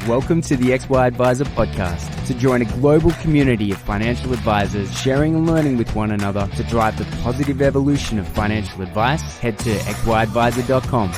Welcome to the XY Advisor podcast. To join a global community of financial advisors sharing and learning with one another to drive the positive evolution of financial advice, head to xyadvisor.com.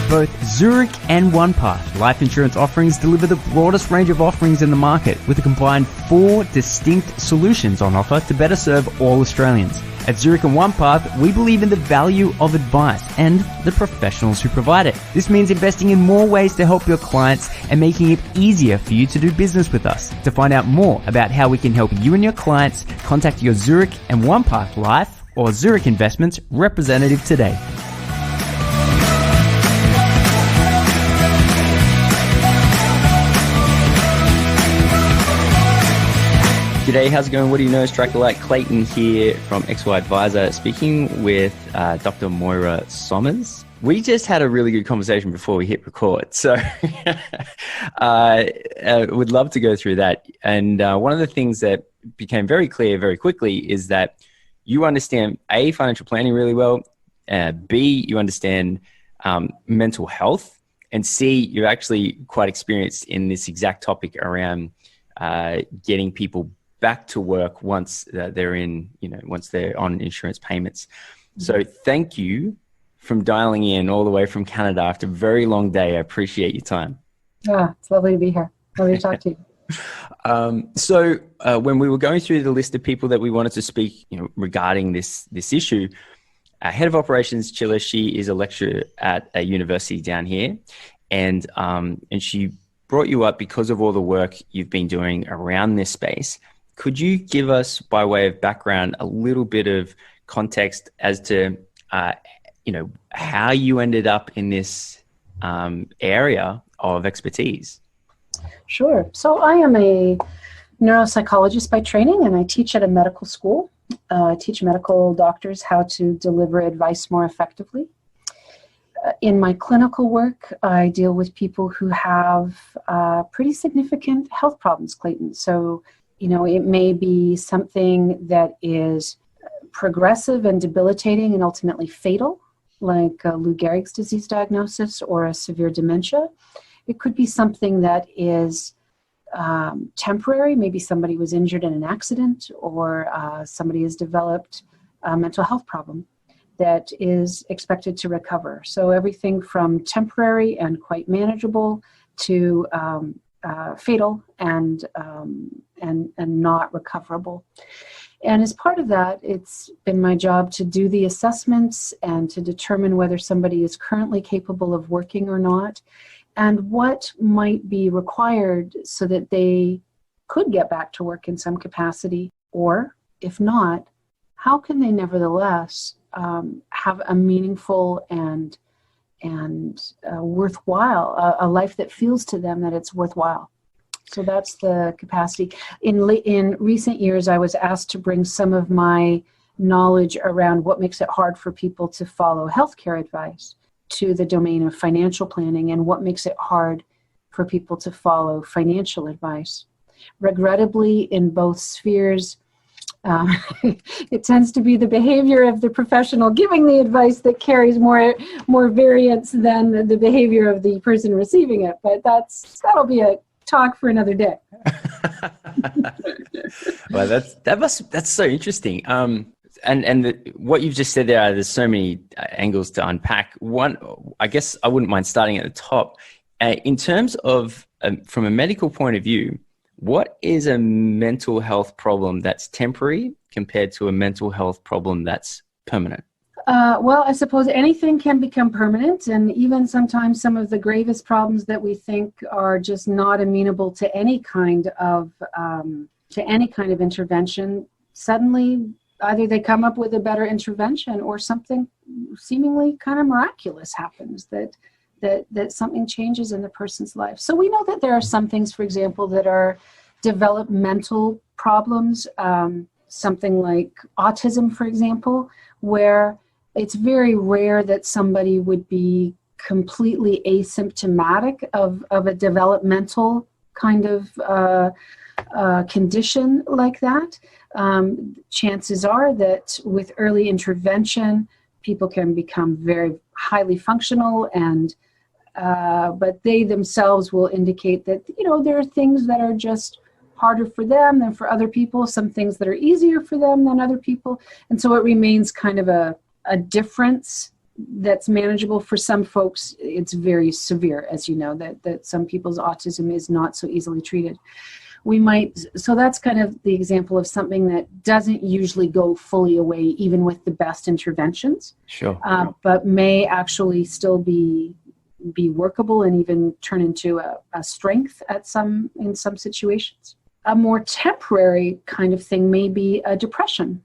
Both Zurich and Onepath life insurance offerings deliver the broadest range of offerings in the market with a combined 4 distinct solutions on offer to better serve all Australians. At Zurich and Onepath, we believe in the value of advice and the professionals who provide it. This means investing in more ways to help your clients and making it easier for you to do business with us. To find out more about how we can help you and your clients, contact your Zurich and Onepath Life or Zurich Investments representative today. G'day, how's it going? What do you know? Strike Alike Clayton here from XY Advisor, speaking with Dr. Moira Sommers. We just had a really good conversation before we hit record, so would love to go through that. And one of the things that became very clear very quickly is that you understand A, financial planning really well, B, you understand mental health, and C, you're actually quite experienced in this exact topic around getting people back to work once they're in, once they're on insurance payments. So thank you from dialing in all the way from Canada after a very long day. I appreciate your time. It's lovely to be here. Lovely to talk to you. So when we were going through the list of people that we wanted to speak, regarding this issue, head of operations, Chilla, she is a lecturer at a university down here, and she brought you up because of all the work you've been doing around this space. Could you give us, by way of background, a little bit of context as to, how you ended up in this area of expertise? Sure. So I am a neuropsychologist by training, and I teach at a medical school. I teach medical doctors how to deliver advice more effectively. In my clinical work, I deal with people who have pretty significant health problems, Clayton. So, it may be something that is progressive and debilitating and ultimately fatal, like Lou Gehrig's disease diagnosis or a severe dementia. It could be something that is temporary. Maybe somebody was injured in an accident, or somebody has developed a mental health problem that is expected to recover. So everything from temporary and quite manageable to fatal and not recoverable. And as part of that, it's been my job to do the assessments and to determine whether somebody is currently capable of working or not, and what might be required so that they could get back to work in some capacity, or if not, how can they nevertheless have a meaningful and worthwhile, a life that feels to them that it's worthwhile. So that's the capacity. In recent years, I was asked to bring some of my knowledge around what makes it hard for people to follow healthcare advice to the domain of financial planning, and what makes it hard for people to follow financial advice. Regrettably, in both spheres, it tends to be the behavior of the professional giving the advice that carries more variance than the behavior of the person receiving it. But that'll be a talk for another day. Well, that's so interesting. What you've just said there's so many angles to unpack. One, I guess I wouldn't mind starting at the top. In terms of, from a medical point of view, what is a mental health problem that's temporary compared to a mental health problem that's permanent? Well, I suppose anything can become permanent, and even sometimes some of the gravest problems that we think are just not amenable to any kind of intervention, suddenly either they come up with a better intervention, or something seemingly kind of miraculous happens that something changes in the person's life. So we know that there are some things, for example, that are developmental problems, something like autism, for example, where it's very rare that somebody would be completely asymptomatic of a developmental kind of condition like that, chances are that with early intervention, people can become very highly functional, and but they themselves will indicate that, there are things that are just harder for them than for other people, some things that are easier for them than other people. And so it remains kind of a difference that's manageable. For some folks, it's very severe, as you know, that some people's autism is not so easily treated. So that's kind of the example of something that doesn't usually go fully away, even with the best interventions. Sure. But may actually still be workable and even turn into a strength in some situations. A more temporary kind of thing may be a depression,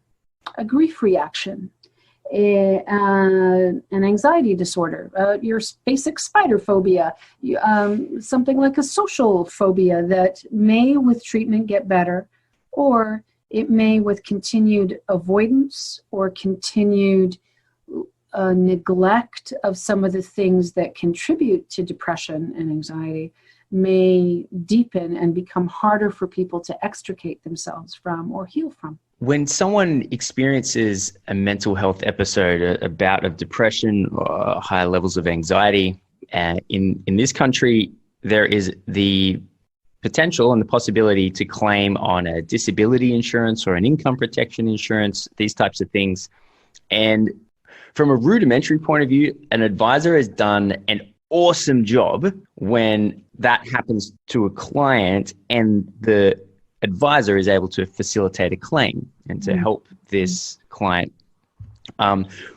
a grief reaction, an anxiety disorder, your basic spider phobia, something like a social phobia that may with treatment get better, or it may with continued avoidance or continued neglect of some of the things that contribute to depression and anxiety may deepen and become harder for people to extricate themselves from or heal from. When someone experiences a mental health episode, a bout of depression or high levels of anxiety, in this country, there is the potential and the possibility to claim on a disability insurance or an income protection insurance, these types of things. And from a rudimentary point of view, an advisor has done an awesome job when that happens to a client and the advisor is able to facilitate a claim and to help this client.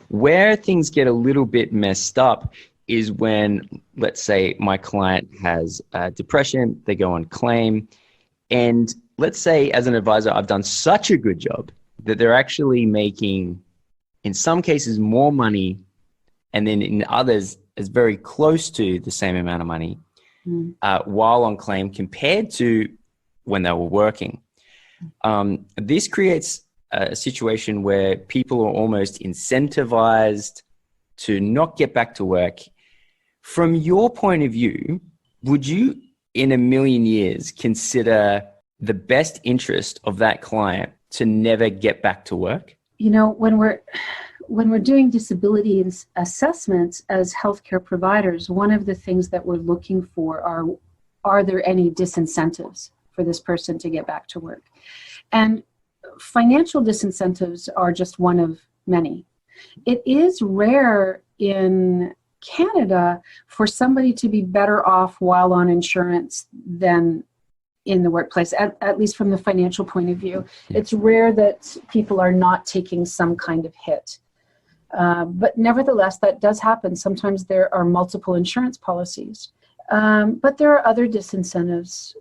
Where things get a little bit messed up is when, let's say, my client has depression, they go on claim, and let's say as an advisor, I've done such a good job that they're actually making, in some cases, more money, and then in others, is very close to the same amount of money while on claim compared to when they were working. This creates a situation where people are almost incentivized to not get back to work. From your point of view, would you, in a million years, consider the best interest of that client to never get back to work? When we're doing disability assessments as healthcare providers, one of the things that we're looking for are there any disincentives for this person to get back to work? And financial disincentives are just one of many. It is rare in Canada for somebody to be better off while on insurance than in the workplace, at least from the financial point of view. It's rare that people are not taking some kind of hit. But nevertheless, that does happen. Sometimes there are multiple insurance policies. But there are other disincentives,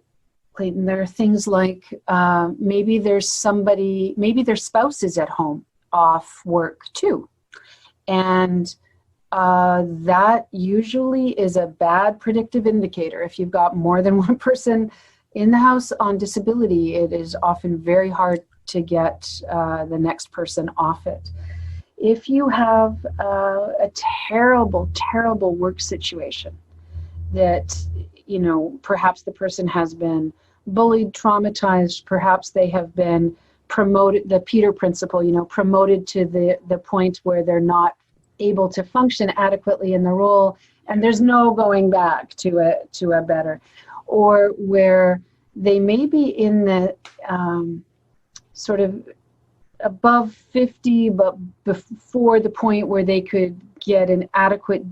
Clayton. There are things like maybe their spouse is at home off work too. And that usually is a bad predictive indicator. If you've got more than one person in the house on disability, it is often very hard to get the next person off it. If you have a terrible, terrible work situation that, perhaps the person has been bullied, traumatized, perhaps they have been promoted, the Peter principle, promoted to the point where they're not able to function adequately in the role, and there's no going back to a better, or where they may be in the sort of above 50, but before the point where they could get an adequate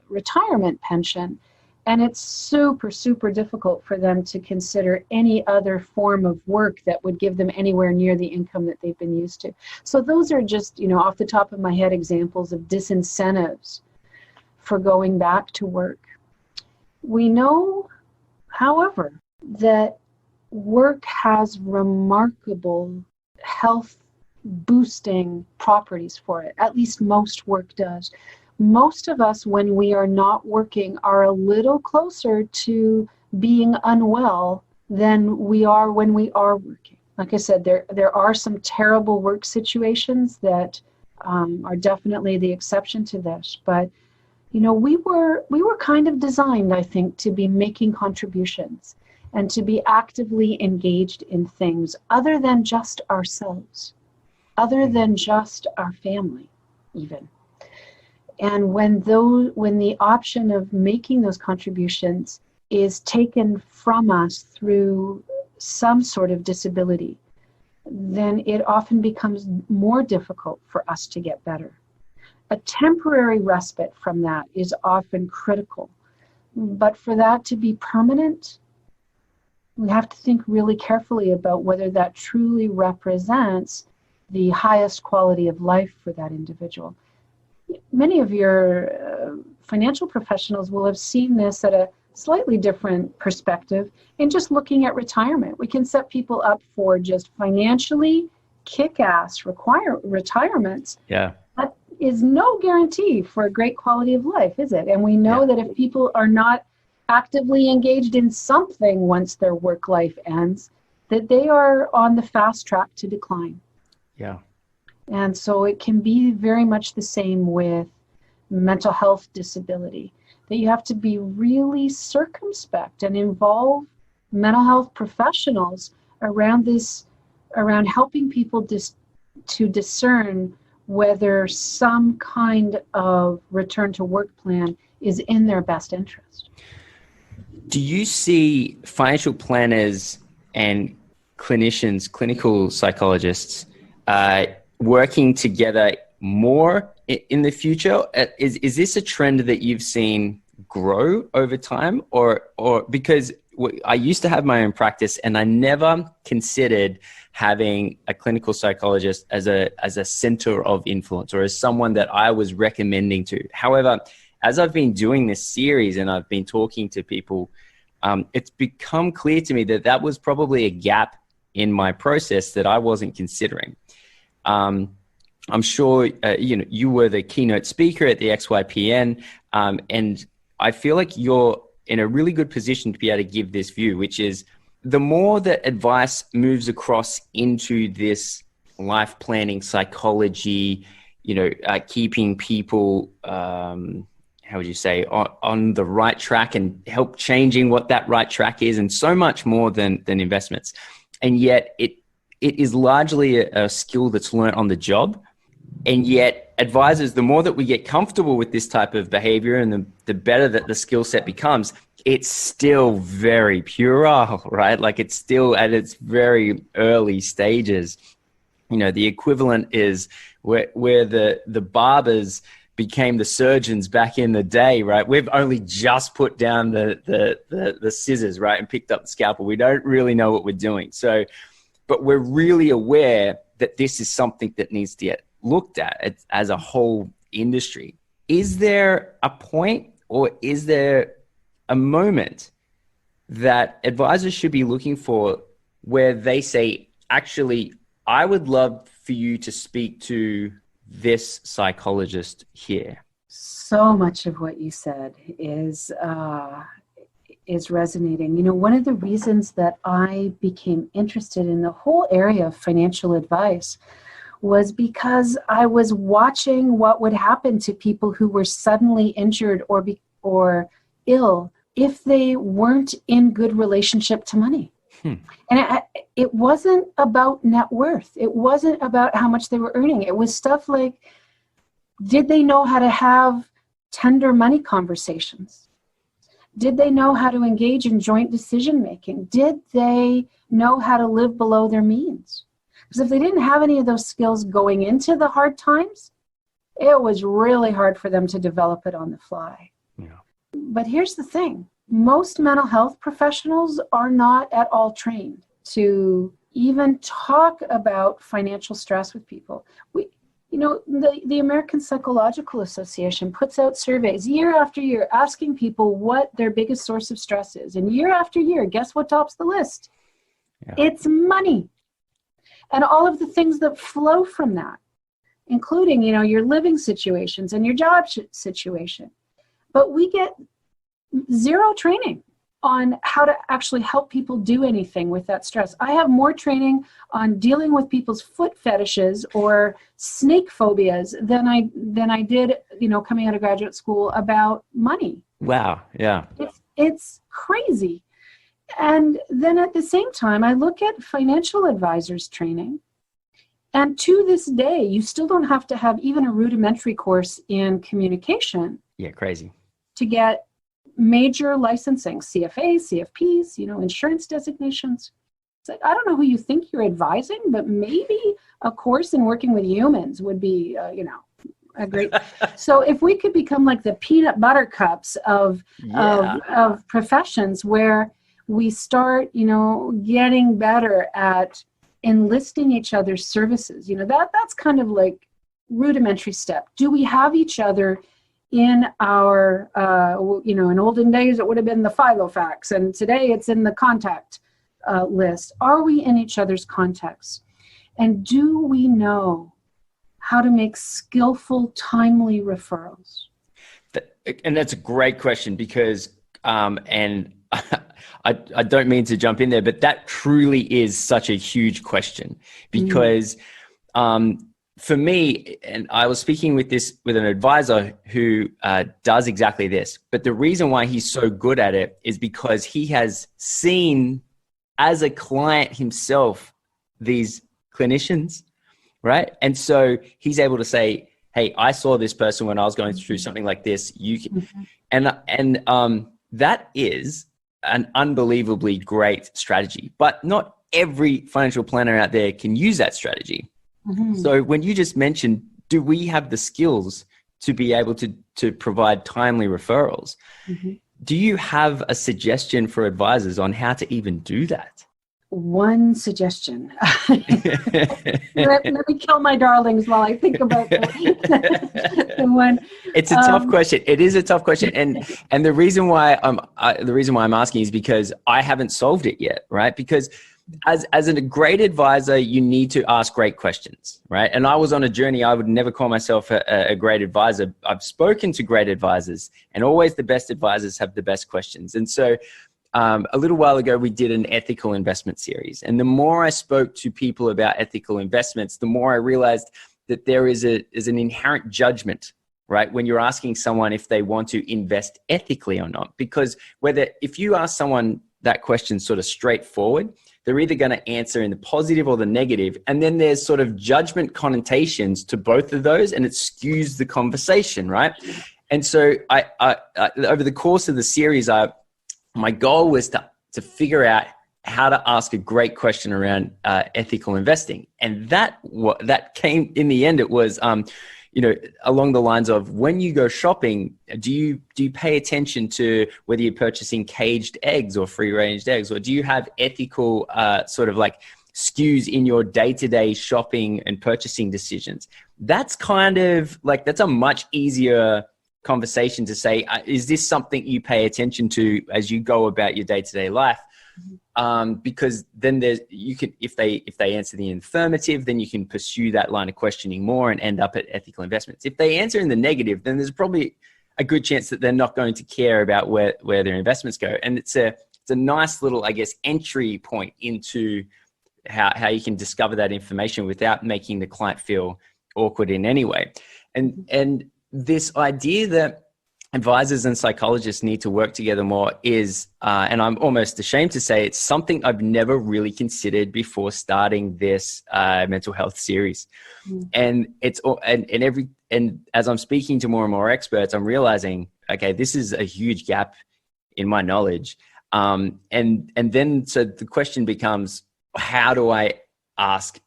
retirement pension. And it's super, super difficult for them to consider any other form of work that would give them anywhere near the income that they've been used to. So those are just, off the top of my head, examples of disincentives for going back to work. We know, however, that work has remarkable health boosting properties for it. At least most work does. Most of us, when we are not working, are a little closer to being unwell than we are when we are working. Like I said, there are some terrible work situations that are definitely the exception to this. But we were kind of designed, I think, to be making contributions. and to be actively engaged in things other than just ourselves, other than just our family, even. And when the option of making those contributions is taken from us through some sort of disability, then it often becomes more difficult for us to get better. A temporary respite from that is often critical. But for that to be permanent, we have to think really carefully about whether that truly represents the highest quality of life for that individual. Many of your financial professionals will have seen this at a slightly different perspective in just looking at retirement. We can set people up for just financially kick-ass retirements. Yeah. That is no guarantee for a great quality of life, is it? And we know that if people are not actively engaged in something once their work life ends, that they are on the fast track to decline. Yeah. And so it can be very much the same with mental health disability, that you have to be really circumspect and involve mental health professionals around helping people to discern whether some kind of return to work plan is in their best interest. Do you see financial planners and clinicians, clinical psychologists, working together more in the future? Is this a trend that you've seen grow over time, or because I used to have my own practice and I never considered having a clinical psychologist as a center of influence or as someone that I was recommending to. However, as I've been doing this series and I've been talking to people, it's become clear to me that was probably a gap in my process that I wasn't considering. I'm sure you were the keynote speaker at the XYPN, and I feel like you're in a really good position to be able to give this view, which is the more that advice moves across into this life planning psychology, keeping people, how would you say, on the right track and help changing what that right track is, and so much more than investments. And yet it is largely a skill that's learned on the job. And yet advisors, the more that we get comfortable with this type of behavior and the better that the skill set becomes, it's still very puerile, right? Like it's still at its very early stages. The equivalent is where the barbers became the surgeons back in the day, right? We've only just put down the scissors, right? And picked up the scalpel. We don't really know what we're doing. So, but we're really aware that this is something that needs to get looked at as a whole industry. Is there a point, or is there a moment that advisors should be looking for where they say, actually, I would love for you to speak to this psychologist here? So much of what you said is resonating. One of the reasons that I became interested in the whole area of financial advice was because I was watching what would happen to people who were suddenly injured or ill if they weren't in good relationship to money. And it wasn't about net worth. It wasn't about how much they were earning. It was stuff like, did they know how to have tender money conversations? Did they know how to engage in joint decision making? Did they know how to live below their means? Because if they didn't have any of those skills going into the hard times, it was really hard for them to develop it on the fly. Yeah. But here's the thing. Most mental health professionals are not at all trained to even talk about financial stress with people. The American Psychological Association puts out surveys year after year asking people what their biggest source of stress is. And year after year, guess what tops the list? Yeah. It's money. And all of the things that flow from that, including, your living situations and your job situation. But we get zero training on how to actually help people do anything with that stress. I have more training on dealing with people's foot fetishes or snake phobias than I did, coming out of graduate school about money. Wow. Yeah. It's crazy. And then at the same time, I look at financial advisors training. And to this day, you still don't have to have even a rudimentary course in communication. Yeah, crazy. To get major licensing, CFA, CFPs, insurance designations. It's like, I don't know who you think you're advising, but maybe a course in working with humans would be, a great. So if we could become like the peanut butter cups of professions, where we start, getting better at enlisting each other's services, that's kind of like rudimentary step. Do we have each other in our, in olden days, it would have been the Filofax, and today it's in the contact list. Are we in each other's contacts? And do we know how to make skillful, timely referrals? And that's a great question, because, and I don't mean to jump in there, but that truly is such a huge question, because for me, and I was speaking with an advisor who does exactly this, but the reason why he's so good at it is because he has seen as a client himself these clinicians, right? And so he's able to say, hey, I saw this person when I was going through something like this. You can, and that is an unbelievably great strategy, but not every financial planner out there can use that strategy. So when you just mentioned, do we have the skills to be able to provide timely referrals? Do you have a suggestion for advisors on how to even do that? One suggestion. Let me kill my darlings while I think about the one. It's a tough question. It is a tough question, and the reason why I'm asking is because I haven't solved it yet, right? Because as a great advisor, you need to ask great questions, right? And I was on a journey. I would never call myself a great advisor. I've spoken to great advisors, and always the best advisors have the best questions. And so a little while ago, we did an ethical investment series. And the more I spoke to people about ethical investments, the more I realized that there is an inherent judgment, right? When you're asking someone if they want to invest ethically or not, because if you ask someone that question sort of straightforward, they're either going to answer in the positive or the negative. And then there's sort of judgment connotations to both of those, and it skews the conversation, right? And so I over the course of the series, my goal was to figure out how to ask a great question around ethical investing. And that came in the end, it was, along the lines of, when you go shopping, do you pay attention to whether you're purchasing caged eggs or free range eggs, or do you have ethical sort of like skews in your day-to-day shopping and purchasing decisions? That's kind of like, that's a much easier conversation to say, is this something you pay attention to as you go about your day-to-day life? Because then if they answer the affirmative, then you can pursue that line of questioning more and end up at ethical investments. If they answer in the negative, then there's probably a good chance that they're not going to care about where their investments go. And it's a nice little, I guess, entry point into how you can discover that information without making the client feel awkward in any way. And this idea that advisors and psychologists need to work together more is, and I'm almost ashamed to say, it's something I've never really considered before starting this mental health series. And as I'm speaking to more and more experts, I'm realizing, okay, this is a huge gap in my knowledge. And then so the question becomes, how do I ask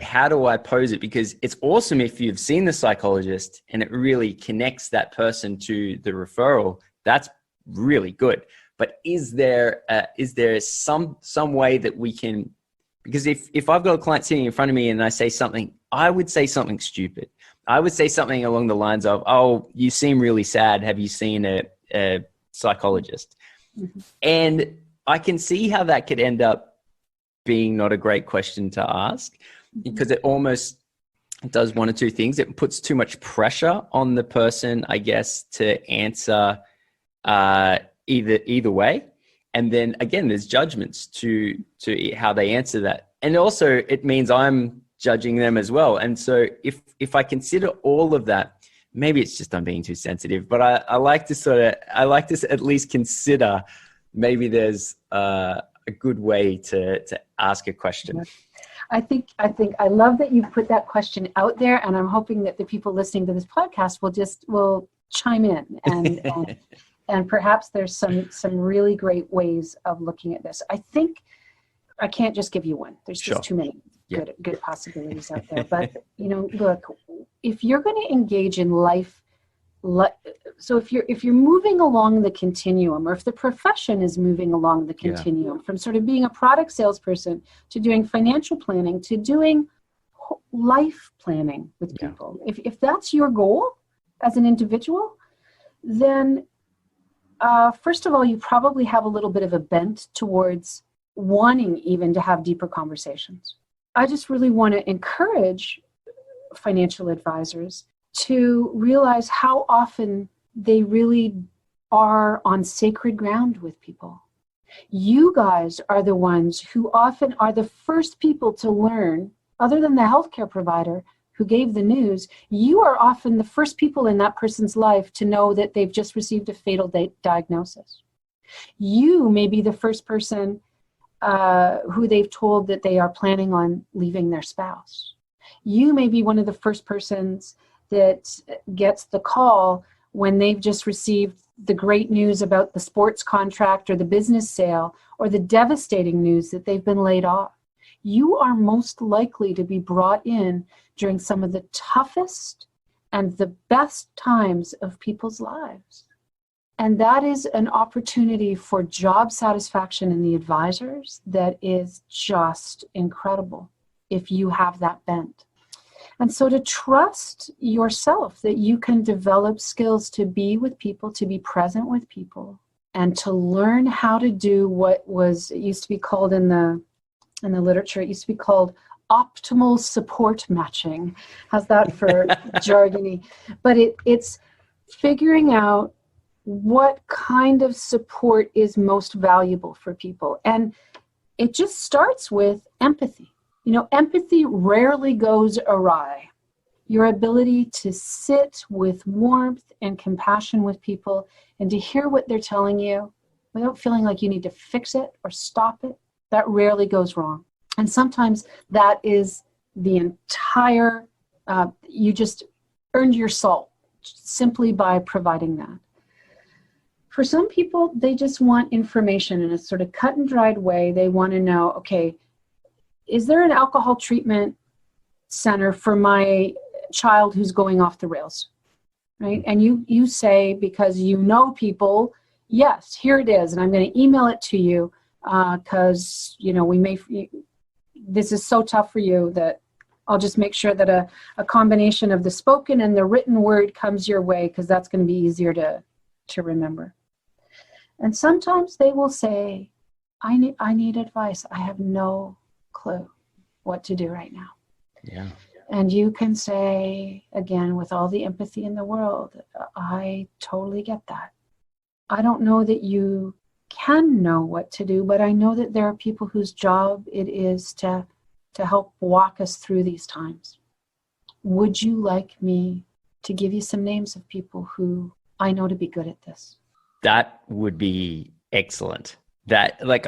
how do I pose it? Because it's awesome if you've seen the psychologist and it really connects that person to the referral. That's really good. But is there some way that we can, because if I've got a client sitting in front of me and I say something, I would say something stupid. I would say something along the lines of, oh, you seem really sad. Have you seen a psychologist? And I can see how that could end up being not a great question to ask, because it almost does one or two things. It puts too much pressure on the person, I guess, to answer either way. And then again, there's judgments to how they answer that. And also it means I'm judging them as well. And so if I consider all of that, maybe it's just I'm being too sensitive, but I like to at least consider maybe there's a good way to ask a question. I think I love that you put that question out there, and I'm hoping that the people listening to this podcast will chime in and perhaps there's some really great ways of looking at this. I think I can't just give you one. There's just too many good possibilities out there. But look, if you're going to engage in life, so if you're moving along the continuum, or if the profession is moving along the continuum from sort of being a product salesperson to doing financial planning to doing life planning with people, if that's your goal as an individual, then first of all, you probably have a little bit of a bent towards wanting even to have deeper conversations. I just really want to encourage financial advisors to realize how often they really are on sacred ground with people. You guys are the ones who often are the first people to learn, other than the healthcare provider who gave the news, you are often the first people in that person's life to know that they've just received a fatal diagnosis. You may be the first person who they've told that they are planning on leaving their spouse. You may be one of the first persons that gets the call when they've just received the great news about the sports contract or the business sale, or the devastating news that they've been laid off. You are most likely to be brought in during some of the toughest and the best times of people's lives. And that is an opportunity for job satisfaction in the advisors that is just incredible if you have that bent. And so to trust yourself that you can develop skills to be with people, to be present with people, and to learn how to do what it used to be called in the literature, it used to be called optimal support matching. How's that for jargony? But it's figuring out what kind of support is most valuable for people. And it just starts with empathy. Empathy rarely goes awry. Your ability to sit with warmth and compassion with people and to hear what they're telling you without feeling like you need to fix it or stop it, that rarely goes wrong. And sometimes that is the entire, you just earned your salt simply by providing that. For some people, they just want information in a sort of cut and dried way. They want to know, okay, is there an alcohol treatment center for my child who's going off the rails, right? And you say, because you know people, yes, here it is, and I'm going to email it to you because, this is so tough for you that I'll just make sure that a combination of the spoken and the written word comes your way because that's going to be easier to remember. And sometimes they will say, I need advice. I have no clue what to do right now. Yeah. And you can say, again, with all the empathy in the world, I totally get that. I don't know that you can know what to do, but I know that there are people whose job it is to help walk us through these times. Would you like me to give you some names of people who I know to be good at this? That would be excellent. That, like,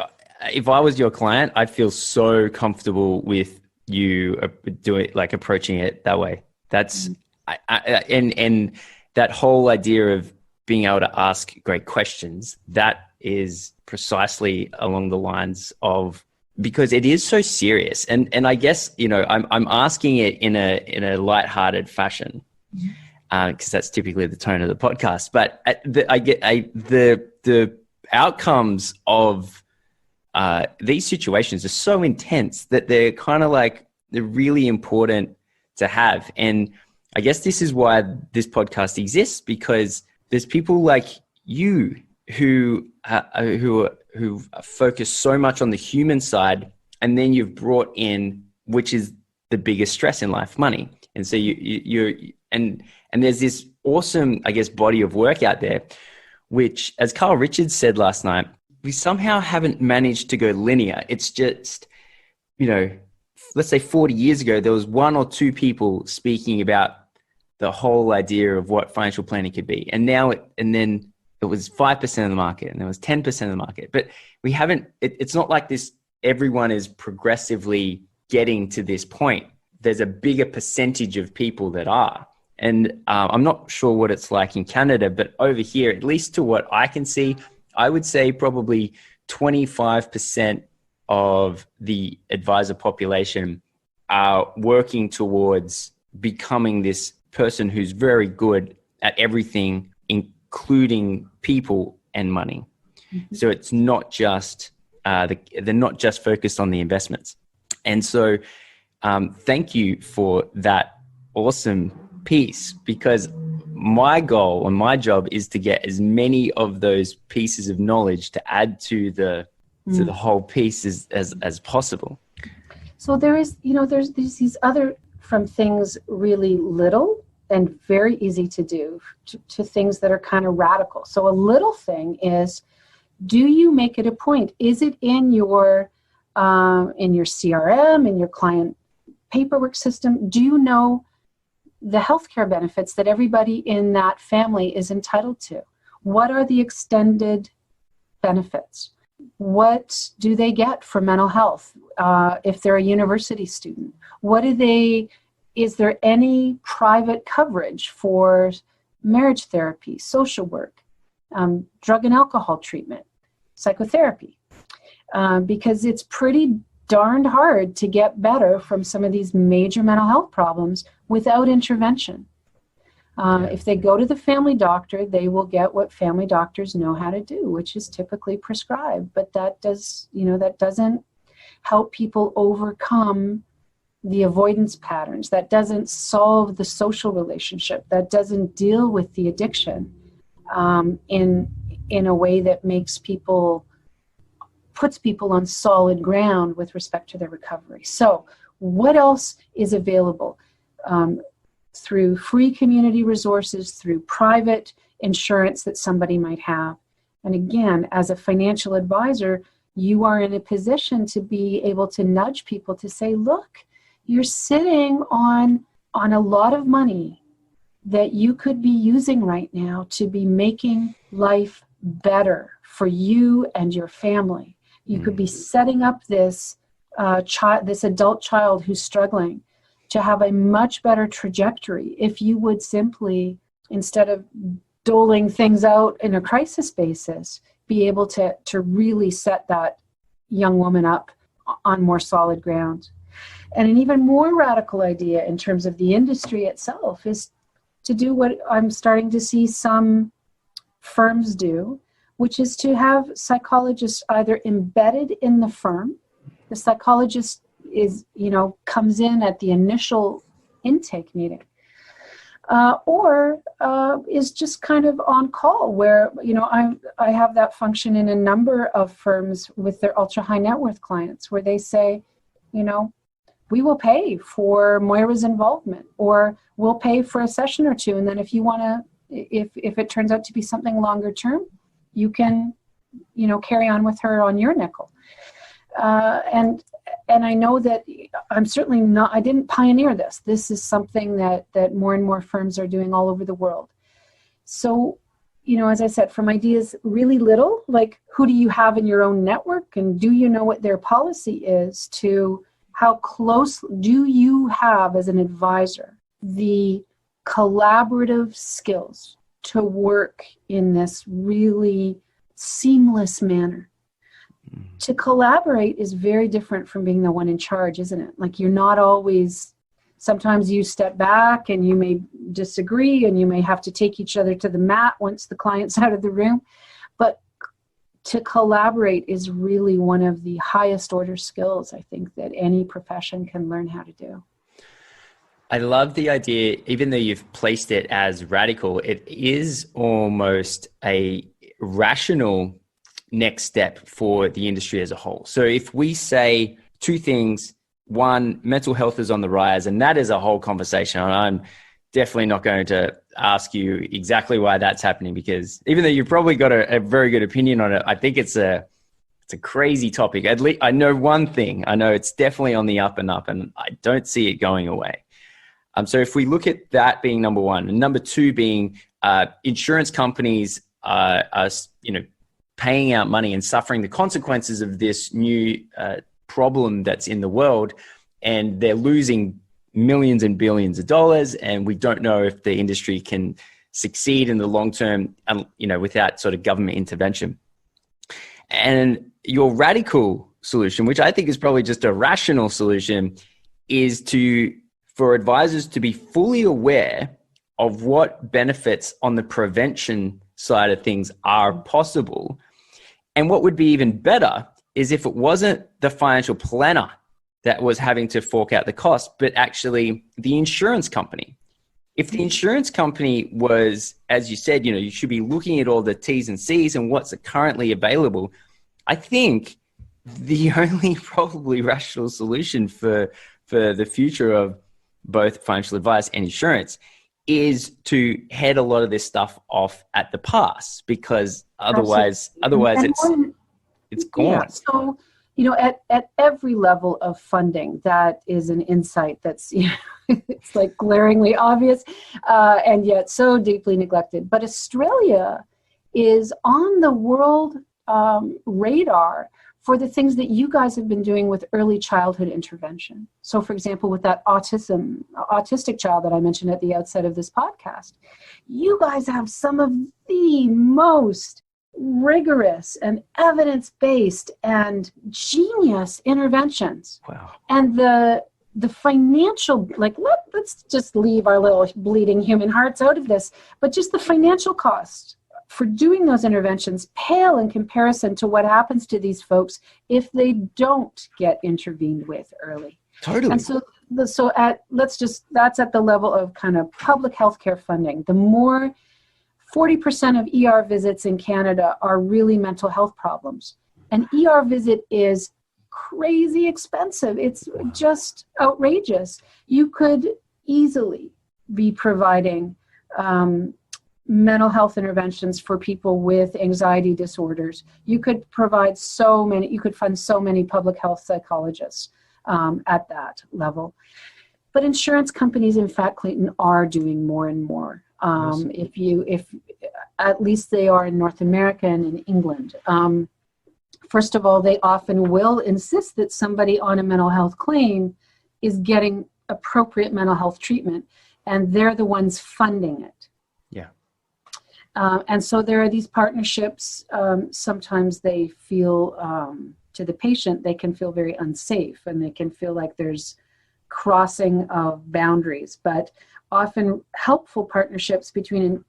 if I was your client, I'd feel so comfortable with you approaching it that way. That's and that whole idea of being able to ask great questions, that is precisely along the lines of, because it is so serious. And I guess, I'm asking it in a lighthearted fashion, because that's typically the tone of the podcast. But the outcomes of these situations are so intense that they're kind of like, they're really important to have. And I guess this is why this podcast exists, because there's people like you who focus so much on the human side, and then you've brought in, which is the biggest stress in life, money. And so and there's this awesome, I guess, body of work out there, which, as Carl Richards said last night, we somehow haven't managed to go linear. It's just, let's say 40 years ago, there was one or two people speaking about the whole idea of what financial planning could be. And now, and then it was 5% of the market and there was 10% of the market. But we haven't, it's not like this, everyone is progressively getting to this point. There's a bigger percentage of people that are. And I'm not sure what it's like in Canada, but over here, at least to what I can see, I would say probably 25% of the advisor population are working towards becoming this person who's very good at everything, including people and money. Mm-hmm. So it's not just, they're not just focused on the investments. And so thank you for that awesome piece, because my goal and my job is to get as many of those pieces of knowledge to add to the whole piece as possible. So there is, there's these other, from things really little and very easy to do to things that are kind of radical. So a little thing is, do you make it a point? Is it in your CRM, in your client paperwork system? Do you know the healthcare benefits that everybody in that family is entitled to? What are the extended benefits? What do they get for mental health if they're a university student? Is there any private coverage for marriage therapy, social work, drug and alcohol treatment, psychotherapy? Because it's pretty darned hard to get better from some of these major mental health problems without intervention. If they go to the family doctor, they will get what family doctors know how to do, which is typically prescribe. But that doesn't help people overcome the avoidance patterns. That doesn't solve the social relationship. That doesn't deal with the addiction in a way that puts people on solid ground with respect to their recovery. So what else is available? Through free community resources, through private insurance that somebody might have. And again, as a financial advisor, you are in a position to be able to nudge people to say, look, you're sitting on a lot of money that you could be using right now to be making life better for you and your family. You could be setting up this adult child who's struggling to have a much better trajectory if you would simply, instead of doling things out in a crisis basis, be able to really set that young woman up on more solid ground. And an even more radical idea in terms of the industry itself is to do what I'm starting to see some firms do, which is to have psychologists either embedded in the firm. The psychologist comes in at the initial intake meeting, or is just kind of on call, where, I have that function in a number of firms with their ultra high net worth clients, where they say, we will pay for Moira's involvement, or we'll pay for a session or two. And then if you want to, if it turns out to be something longer term, you can, carry on with her on your nickel. And I know that I'm certainly not, I didn't pioneer this. This is something that more and more firms are doing all over the world. So, as I said, from ideas really little, like who do you have in your own network and do you know what their policy is, to how close do you have as an advisor the collaborative skills to work in this really seamless manner. To collaborate is very different from being the one in charge, isn't it? Like, you're not always, sometimes you step back and you may disagree and you may have to take each other to the mat once the client's out of the room. But to collaborate is really one of the highest order skills, I think, that any profession can learn how to do. I love the idea, even though you've placed it as radical, it is almost a rational next step for the industry as a whole. So if we say two things, one, mental health is on the rise, and that is a whole conversation. And I'm definitely not going to ask you exactly why that's happening, because even though you've probably got a very good opinion on it, I think it's a crazy topic. At least I know one thing. I know it's definitely on the up and up, and I don't see it going away. So if we look at that being number one, and number two being insurance companies are paying out money and suffering the consequences of this new problem that's in the world, and they're losing millions and billions of dollars, and we don't know if the industry can succeed in the long term, without sort of government intervention. And your radical solution, which I think is probably just a rational solution, is for advisors to be fully aware of what benefits on the prevention side of things are possible. And what would be even better is if it wasn't the financial planner that was having to fork out the cost, but actually the insurance company. If the insurance company was, as you said, you should be looking at all the T's and C's and what's currently available. I think the only probably rational solution for the future of both financial advice and insurance is to head a lot of this stuff off at the pass, because otherwise it's gone. Yeah. So, at every level of funding, that is an insight that's, it's like glaringly obvious, and yet so deeply neglected. But Australia is on the world radar for the things that you guys have been doing with early childhood intervention. So, for example, with that autistic child that I mentioned at the outset of this podcast, you guys have some of the most rigorous and evidence-based and genius interventions. Wow. And the financial, let's just leave our little bleeding human hearts out of this, but just the financial cost for doing those interventions pale in comparison to what happens to these folks if they don't get intervened with early. Totally. And that's at the level of kind of public healthcare funding. The more 40% of ER visits in Canada are really mental health problems. An ER visit is crazy expensive. It's just outrageous. You could easily be providing mental health interventions for people with anxiety disorders. You could fund so many public health psychologists at that level. But insurance companies, in fact, Clayton, are doing more and more. If at least they are in North America and in England. First of all, they often will insist that somebody on a mental health claim is getting appropriate mental health treatment, and they're the ones funding it. Yeah. And so there are these partnerships. Sometimes they feel, to the patient, they can feel very unsafe, and they can feel like there's crossing of boundaries, but often helpful partnerships between,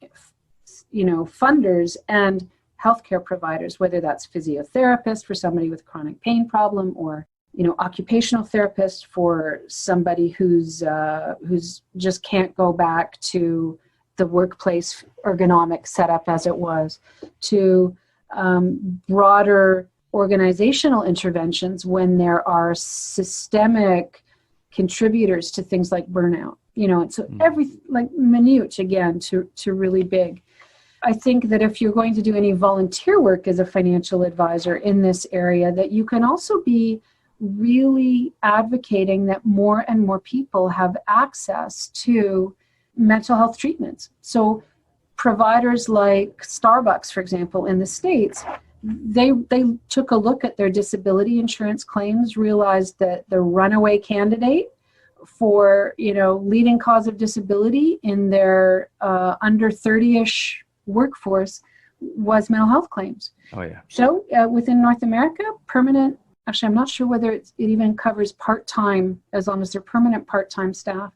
funders and healthcare providers, whether that's physiotherapist for somebody with a chronic pain problem, or occupational therapist for somebody who's just can't go back to the workplace ergonomic setup as it was, to broader organizational interventions when there are systemic contributors to things like burnout. So minute again to really big. I think that if you're going to do any volunteer work as a financial advisor in this area, that you can also be really advocating that more and more people have access to mental health treatments. So providers like Starbucks, for example, in the States, they took a look at their disability insurance claims, realized that the runaway candidate for, leading cause of disability in their under 30-ish workforce was mental health claims. Oh, yeah. So within North America, permanent, actually, I'm not sure whether it even covers part-time, as long as they're permanent part-time staff.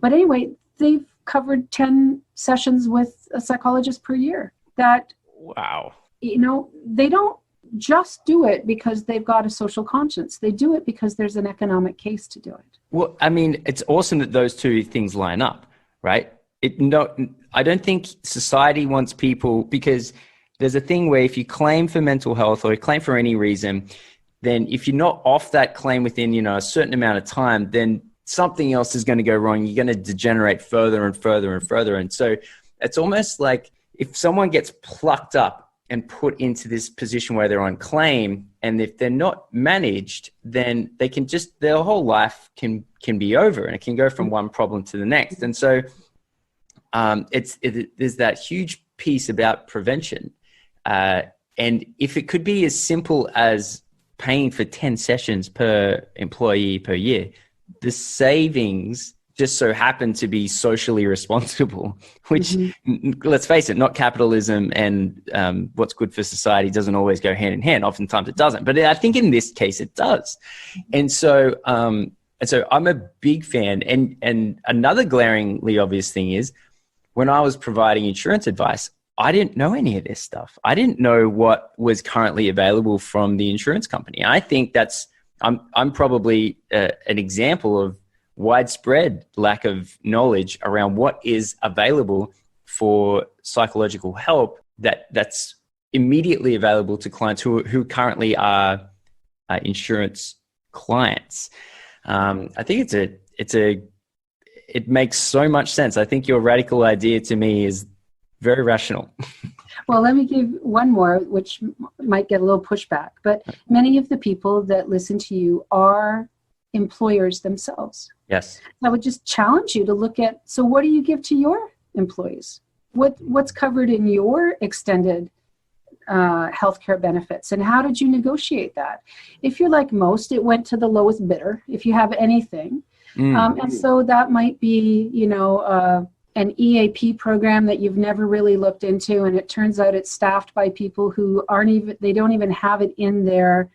But anyway, they've covered 10 sessions with a psychologist per year. That, wow. They don't just do it because they've got a social conscience. They do it because there's an economic case to do it. Well, I mean, it's awesome that those two things line up, right? I don't think society wants people, because there's a thing where if you claim for mental health or you claim for any reason, then if you're not off that claim within, a certain amount of time, then something else is going to go wrong. You're going to degenerate further and further and further. And so it's almost like if someone gets plucked up and put into this position where they're on claim, and if they're not managed, then they can their whole life can be over, and it can go from one problem to the next. And so there's that huge piece about prevention. And if it could be as simple as paying for 10 sessions per employee per year, the savings just so happen to be socially responsible, which, let's face it, not capitalism and what's good for society doesn't always go hand in hand. Oftentimes it doesn't, but I think in this case it does. And so I'm a big fan. And another glaringly obvious thing is, when I was providing insurance advice, I didn't know any of this stuff. I didn't know what was currently available from the insurance company. I think I'm probably an example of widespread lack of knowledge around what is available for psychological help that's immediately available to clients who currently are insurance clients. I think it makes so much sense. I think your radical idea to me is very rational. Well, let me give one more, which might get a little pushback, but many of the people that listen to you are employers themselves. Yes. I would just challenge you to look at, so what do you give to your employees? What's covered in your extended healthcare benefits, and how did you negotiate that? If you're like most, it went to the lowest bidder, if you have anything. And so that might be, an EAP program that you've never really looked into, and it turns out it's staffed by people who they don't even have it in their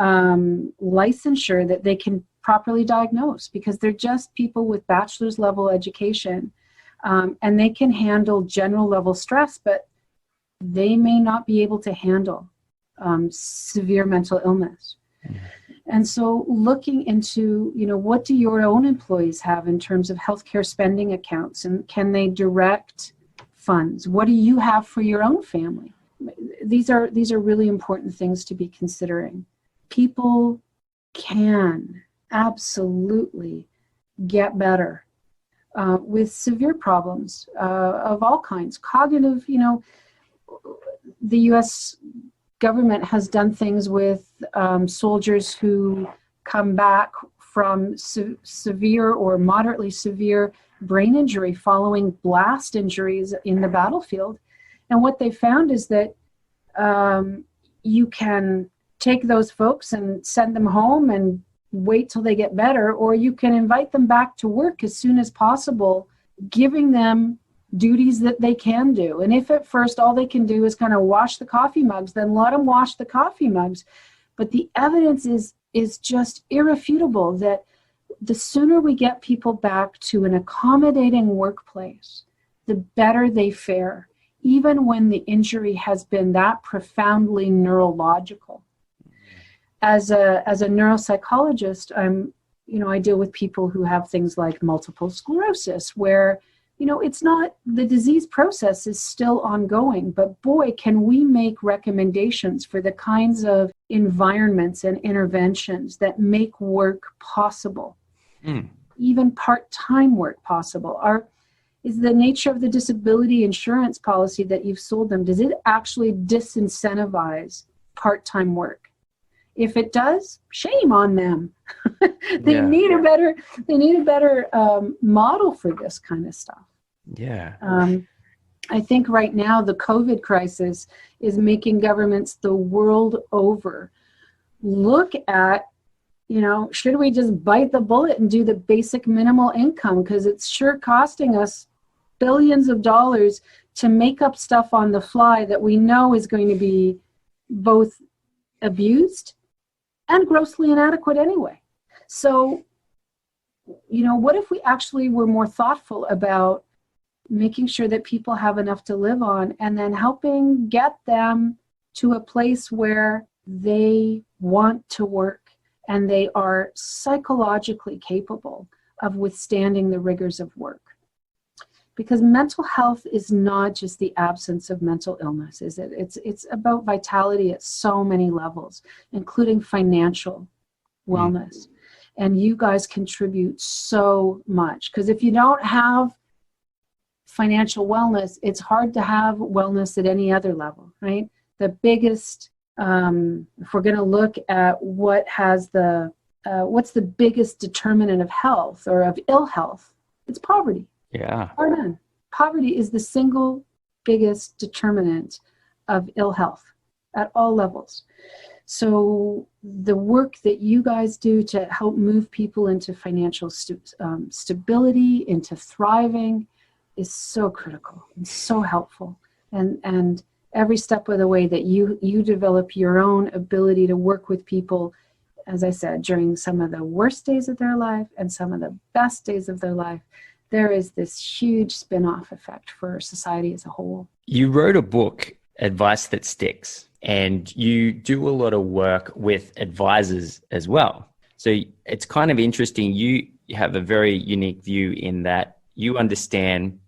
licensure that they can properly diagnose, because they're just people with bachelor's level education, and they can handle general level stress, but they may not be able to handle severe mental illness. And so looking into, what do your own employees have in terms of healthcare spending accounts, and can they direct funds? What do you have for your own family? These are really important things to be considering. People can absolutely get better with severe problems of all kinds. Cognitive, the U.S. government has done things with soldiers who come back from severe or moderately severe brain injury following blast injuries in the battlefield. And what they found is that you can take those folks and send them home and wait till they get better, or you can invite them back to work as soon as possible, giving them duties that they can do. And if at first all they can do is kind of wash the coffee mugs, then let them wash the coffee mugs. But the evidence is just irrefutable that the sooner we get people back to an accommodating workplace, the better they fare, even when the injury has been that profoundly neurological. As a neuropsychologist, I deal with people who have things like multiple sclerosis, where it's not, the disease process is still ongoing, but boy, can we make recommendations for the kinds of environments and interventions that make work possible, even part-time work possible. Is the nature of the disability insurance policy that you've sold them, does it actually disincentivize part-time work? If it does, shame on them. They need a better model for this kind of stuff. Yeah. I think right now the COVID crisis is making governments the world over look at, should we just bite the bullet and do the basic minimal income? Because it's sure costing us billions of dollars to make up stuff on the fly that we know is going to be both abused and grossly inadequate anyway. So, what if we actually were more thoughtful about making sure that people have enough to live on, and then helping get them to a place where they want to work and they are psychologically capable of withstanding the rigors of work? Because mental health is not just the absence of mental illness, is it? It's about vitality at so many levels, including financial wellness. And you guys contribute so much, because if you don't have financial wellness, it's hard to have wellness at any other level, right? The biggest, if we're going to look at what's the biggest determinant of health or of ill health, it's poverty. Yeah. Or none. Poverty is the single biggest determinant of ill health at all levels. So the work that you guys do to help move people into financial stability, into thriving, is so critical and so helpful. And every step of the way that you develop your own ability to work with people, as I said, during some of the worst days of their life and some of the best days of their life, there is this huge spin-off effect for society as a whole. You wrote a book, Advice That Sticks, and you do a lot of work with advisors as well. So it's kind of interesting. You have a very unique view in that you understand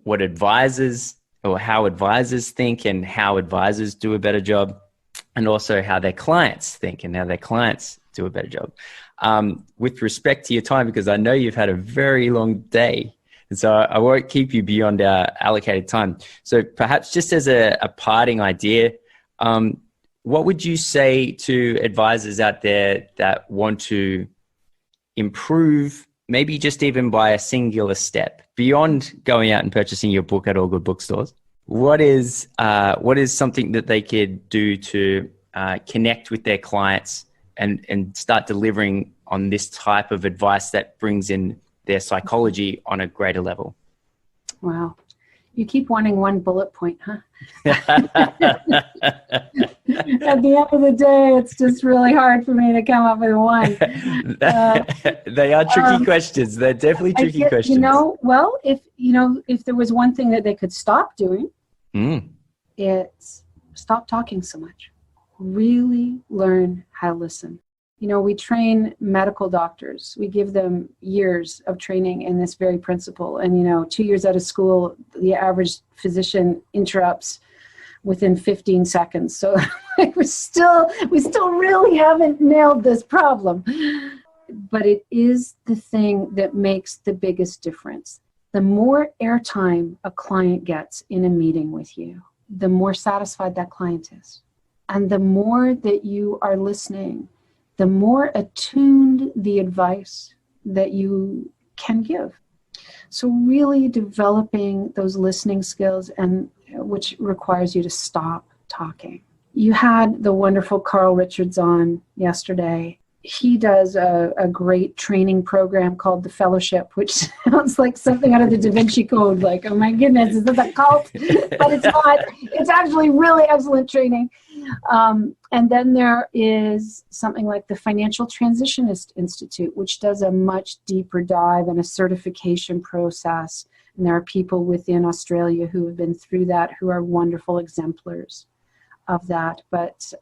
what advisors, or how advisors think and how advisors do a better job, and also how their clients think and how their clients do a better job. With respect to your time, because I know you've had a very long day, and so I won't keep you beyond our allocated time. So perhaps just as a parting idea, what would you say to advisors out there that want to improve, maybe just even by a singular step, beyond going out and purchasing your book at all good bookstores? What is something that they could do to connect with their clients and start delivering on this type of advice that brings in their psychology on a greater level? Wow. You keep wanting one bullet point, huh? At the end of the day, it's just really hard for me to come up with one. They are tricky questions. They're definitely tricky questions. Well, if there was one thing that they could stop doing, it's stop talking so much. Really learn how to listen. We train medical doctors. We give them years of training in this very principle. And, 2 years out of school, the average physician interrupts within 15 seconds. So we still really haven't nailed this problem. But it is the thing that makes the biggest difference. The more airtime a client gets in a meeting with you, the more satisfied that client is. And the more that you are listening, the more attuned the advice that you can give. So really developing those listening skills, and which requires you to stop talking. You had the wonderful Carl Richards on yesterday. He does a great training program called The Fellowship, which sounds like something out of the Da Vinci Code. Like, oh my goodness, is this a cult? But it's not. It's actually really excellent training. And then there is something like the Financial Transitionist Institute, which does a much deeper dive and a certification process. And there are people within Australia who have been through that, who are wonderful exemplars of that. But,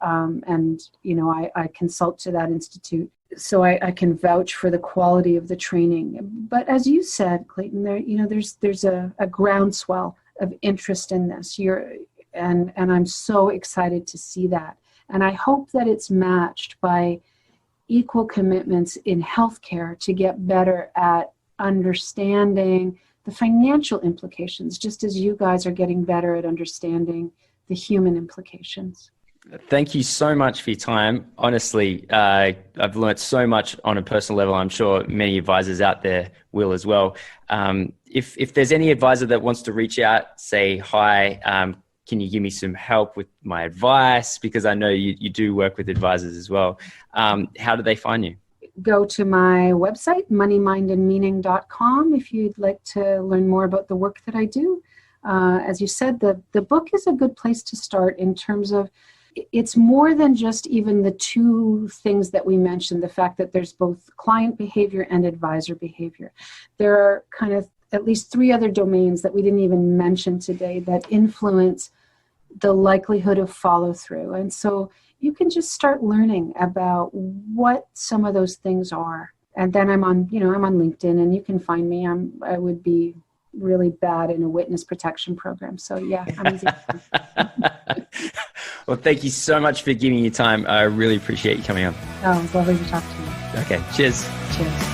I consult to that institute, so I can vouch for the quality of the training. But as you said, Clayton, there's a groundswell of interest in this. And I'm so excited to see that. And I hope that it's matched by equal commitments in healthcare to get better at understanding the financial implications, just as you guys are getting better at understanding the human implications. Thank you so much for your time. Honestly, I've learned so much on a personal level. I'm sure many advisors out there will as well. If there's any advisor that wants to reach out, say, hi, can you give me some help with my advice? Because I know you do work with advisors as well. How do they find you? Go to my website, moneymindandmeaning.com, if you'd like to learn more about the work that I do. As you said, the book is a good place to start in terms of it's more than just even the two things that we mentioned, the fact that there's both client behavior and advisor behavior. There are kind of at least three other domains that we didn't even mention today that influence the likelihood of follow through. And so you can just start learning about what some of those things are. And then I'm on LinkedIn, and you can find me. I would be really bad in a witness protection program. So yeah, I'm easy. Well, thank you so much for giving your time. I really appreciate you coming on. Oh, it was lovely to talk to you. Okay, cheers. Cheers.